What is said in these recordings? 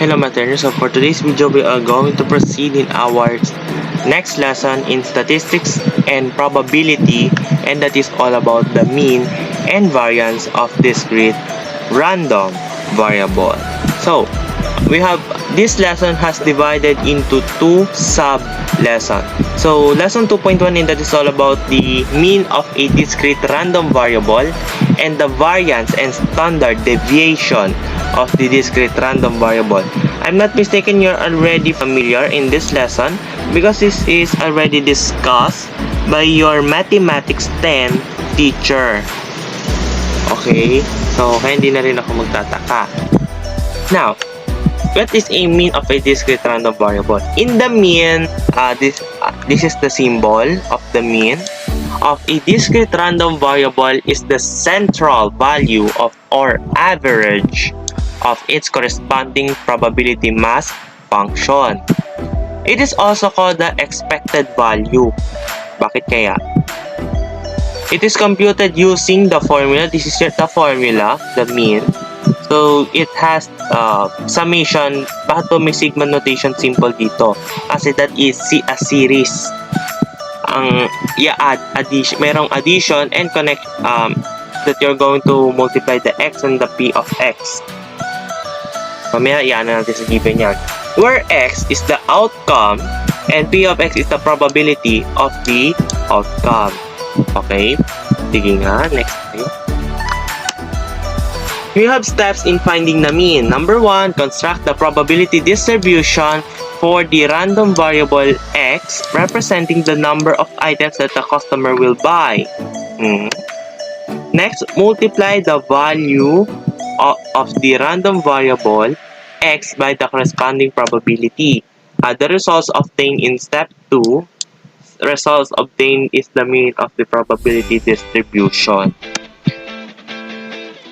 Hello Materners, so for today's video we are going to proceed in our next lesson in statistics and probability, and that is all about the mean and variance of discrete random variable. So we have this lesson has divided into two sub lessons. So lesson 2.1, and that is all about the mean of a discrete random variable and the variance and standard deviation of the discrete random variable. I'm not mistaken, you're already familiar in this lesson because this is already discussed by your mathematics 10 teacher. Okay, so kaya hindi na rin ako magtataka. Now, what is a mean of a discrete random variable? In the mean, this is the symbol of the mean of a discrete random variable is the central value of or average of its corresponding probability mass function. It is also called the expected value. Bakit kaya? It is computed using the formula. This is the formula, the mean. So, it has summation. Bakit po may sigma notation simple dito? Kasi that is a series. Ang i-add, merong addition and connect that you're going to multiply the x and the p of x. Mamaya, i-ano natin sa given yan. Where x is the outcome and p of x is the probability of the outcome. Okay? Sige nga, next tayo. We have steps in finding the mean. Number 1, construct the probability distribution for the random variable x representing the number of items that the customer will buy. Next, multiply the value of the random variable x by the corresponding probability. The results obtained in step 2, results obtained is the mean of the probability distribution.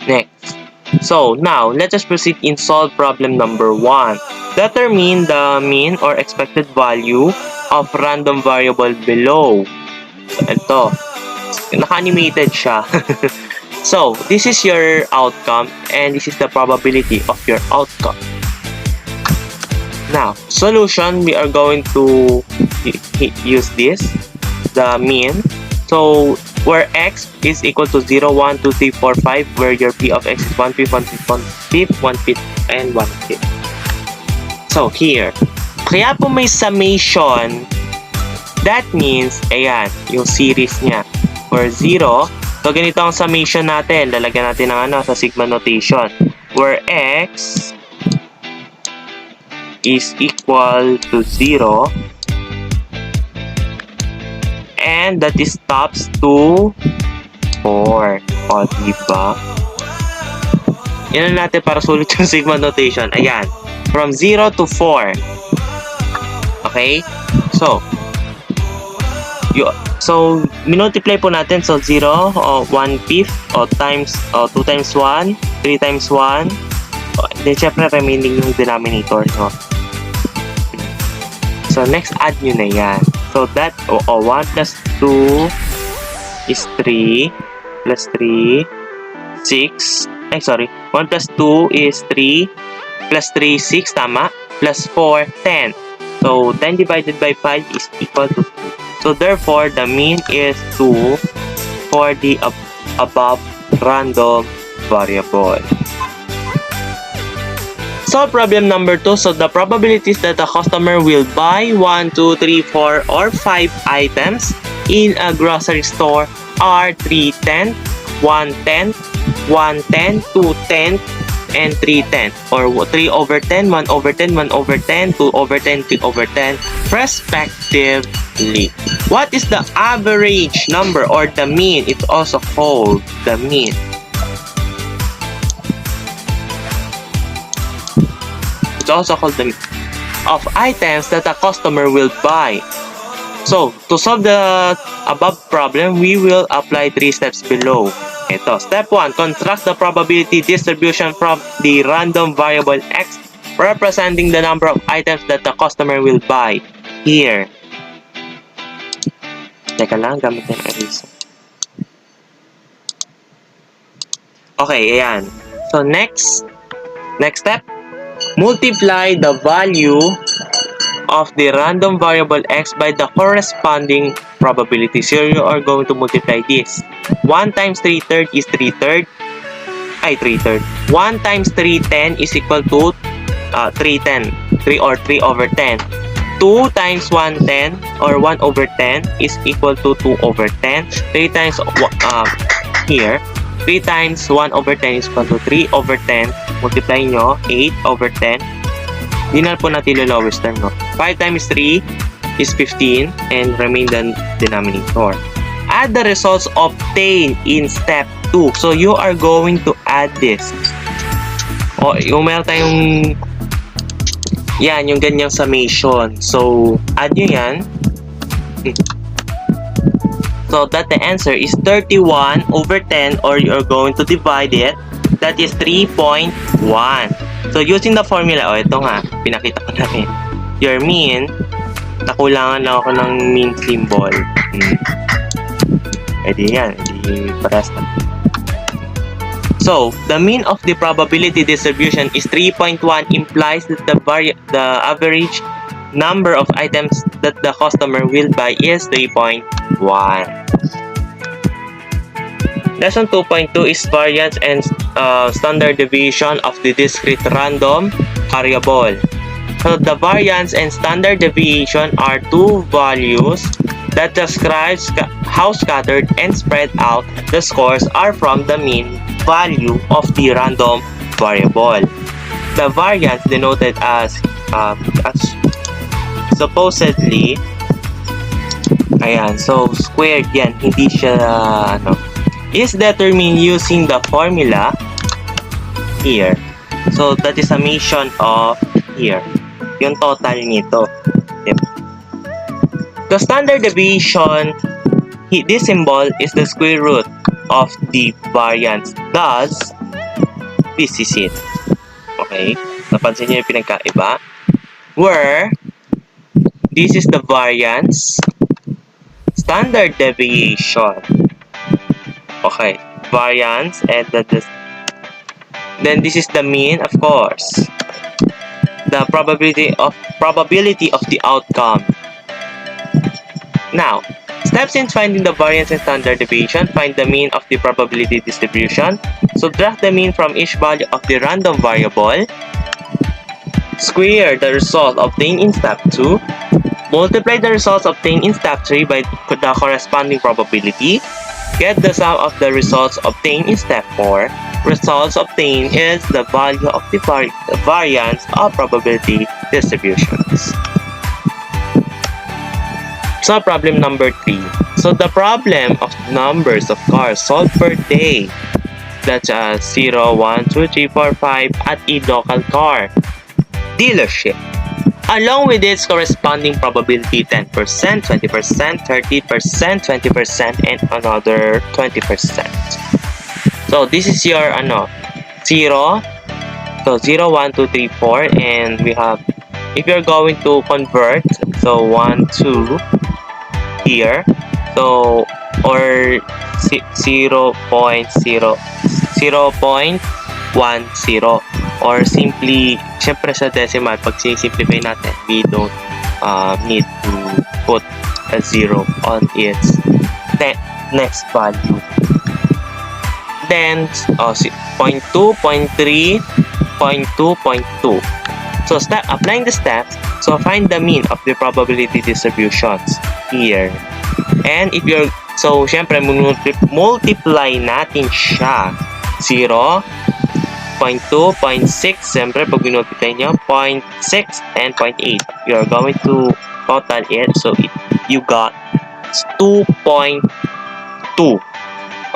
Next. So, now, let us proceed in solve problem number 1. Determine the mean or expected value of random variable below. So, ito. Naka-animated siya. So, this is your outcome and this is the probability of your outcome. Now, solution, we are going to use this, the mean. So, where x is equal to 0, 1, 2, 3, 4, 5, where your p of x is 1 fifth, 1 fifth, 1 fifth, 1 fifth, and 1 fifth. So, here. Kaya po may summation, that means, ayan, yung series niya. For 0, so ganito ang summation natin. Lalagyan natin ng sa sigma notation. Where x is equal to 0 and that is stops to 4. O, diba? Yan natin para sulit yung sigma notation. Ayan. From 0 to 4. Okay? So, minultiply po natin. So, 0, 1 fifth, times, 2 times 1, 3 times 1. Then, syempre, remaining yung denominator. No? So, next, add nyo na yan. So, that, 1 plus 2 is 3, plus 3, 6. 1 plus 2 is 3, plus 3, 6, tama? Plus 4, 10. So, 10 divided by 5 is equal to 2. So, therefore, the mean is 2 for the above random variable. Solve problem number 2. So, the probabilities that the customer will buy 1, 2, 3, 4, or 5 items in a grocery store are 3/10, 1/10, 1/10, 2/10, and 3/10, or 3/10, 1/10, 1/10, 2/10, 3/10, respectively. What is the average number or the mean? It's also called the mean. It's also called the mean of items that a customer will buy. So, to solve the above problem, we will apply 3 steps below. Ito, step 1, construct the probability distribution from the random variable x representing the number of items that the customer will buy. Here. Teka lang, gamit ng eraser. Okay, ayan. So, next step, multiply the value of the random variable x by the corresponding probability. So you are going to multiply this. 1 times 3/3 is 3/3. 1 times 3/10 is equal to 3/10. 3 or 3 over 10. 2 times 1/10 or 1 over 10 is equal to 2 over 10. 3 times here, 3 times 1 over 10 is equal to 3 over 10. Multiply nyo, 8 over 10. Di na po natin yung lowest term, no? 5 times 3 is 15 and remain the denominator. Add the results obtained in step 2. So, you are going to add this. O, yung meron tayong yan, yung ganyang summation. So, add nyo yan. So, that the answer is 31 over 10 or you're going to divide it. That is 3.1. So, using the formula, ito nga, pinakita ko na rin. Your mean, nakulangan lang ako ng mean symbol. Edi yan, edi paras na. So, the mean of the probability distribution is 3.1 implies that the average number of items that the customer will buy is 3.1. Lesson 2.2 is variance and standard deviation of the discrete random variable. So the variance and standard deviation are two values that describes how scattered and spread out the scores are from the mean value of the random variable. The variance denoted as supposedly, ayan, so squared yan, hindi siya is determined using the formula here. So that is summation of here, yung total nito. Yep. The standard deviation, this symbol is the square root of the variance. Thus, this is it. Okay? Napansin niyo yung pinagkaiba? Where this is the variance, standard deviation. Okay, variance and then this is the mean, of course. The probability of the outcome. Now, steps in finding the variance and standard deviation. Find the mean of the probability distribution. Subtract the mean from each value of the random variable. Square the result obtained in step 2. Multiply the results obtained in step 3 by the corresponding probability. Get the sum of the results obtained in step 4. Results obtained is the value of the variance of probability distributions. So problem number 3. So the problem of numbers of cars sold per day, that's 0, 1, 2, 3, 4, 5 at a local car dealership, along with its corresponding probability 10%, 20%, 30%, 20%, and another 20%. So this is your 0. So 0, 1, 2, 3, 4, and we have, if you're going to convert, so 1, 2 here, so or 0.10 or simply, syempre sa decimal, pag simplify natin, we don't need to put a 0 on its next value. Then 0.2, 0.3, 0.2, 0.2. So applying the steps, so find the mean of the probability distributions here. And if you're, so syempre multiply natin siya. 0, 0.2, 0.6, syempre pag binultiply nyo, 0.6 and 0.8. You're going to total it, so you got 2.2.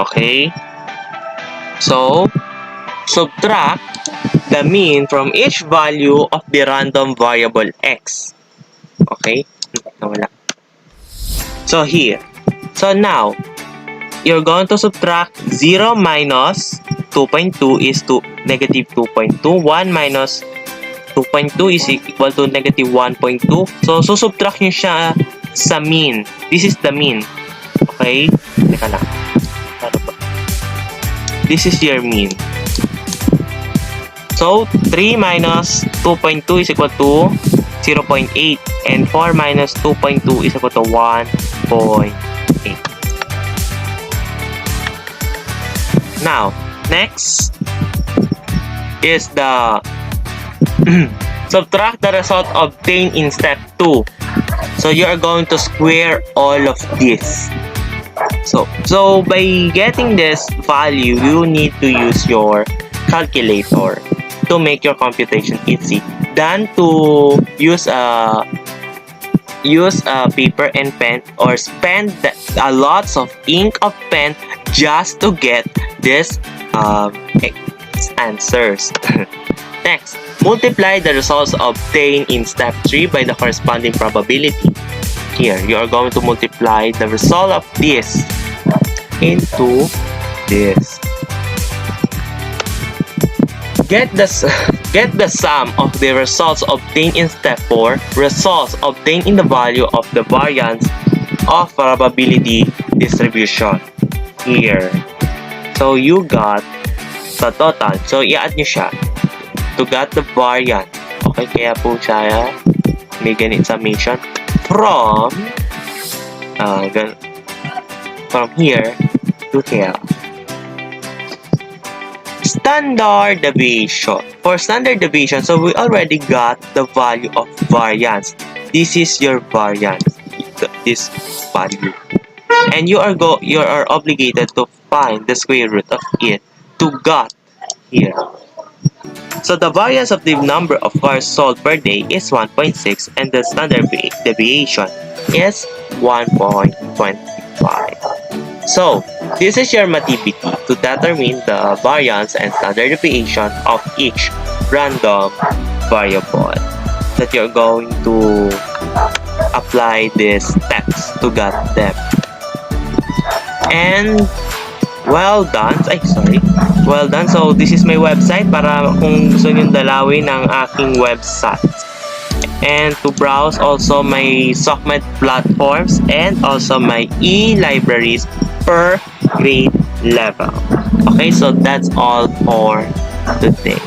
Okay? So, subtract the mean from each value of the random variable x. Okay? Nawala. So, here. So, now, you're going to subtract 0 minus 2.2 is to negative 2.2. 1 minus 2.2 is equal to negative 1.2. So, subtract nyo siya sa mean. This is the mean. Okay? Teka lang. Ano ba? This is your mean. So 3 minus 2.2 is equal to 0.8, and 4 minus 2.2 is equal to 1.8. Now, next is the subtract the result obtained in step 2. So you are going to square all of this. So by getting this value, you need to use your calculator to make your computation easy than to use a paper and pen or spend a lots of ink of pen just to get this answers. Next, multiply the results obtained in step 3 by the corresponding probability. Here, you are going to multiply the result of this into this. Get the sum of the results obtained in step 4, results obtained in the value of the variance of probability distribution. Here. So you got the total. So i-add nyo siya to get the variance. Okay, kaya po siya may ganit summation from here to here. Standard deviation. For standard deviation, so we already got the value of variance. This is your variance, this value, and you are obligated to find the square root of it to get here. So the variance of the number of cars sold per day is 1.6, and the standard deviation is 1.25. So this is your activity to determine the variance and standard deviation of each random variable that you're going to apply these steps to get them. And well done. So this is my website para kung gusto nyo dalawin ang aking website. And to browse also my SOCMED platforms and also my e-libraries per grade level. Okay, so that's all for today.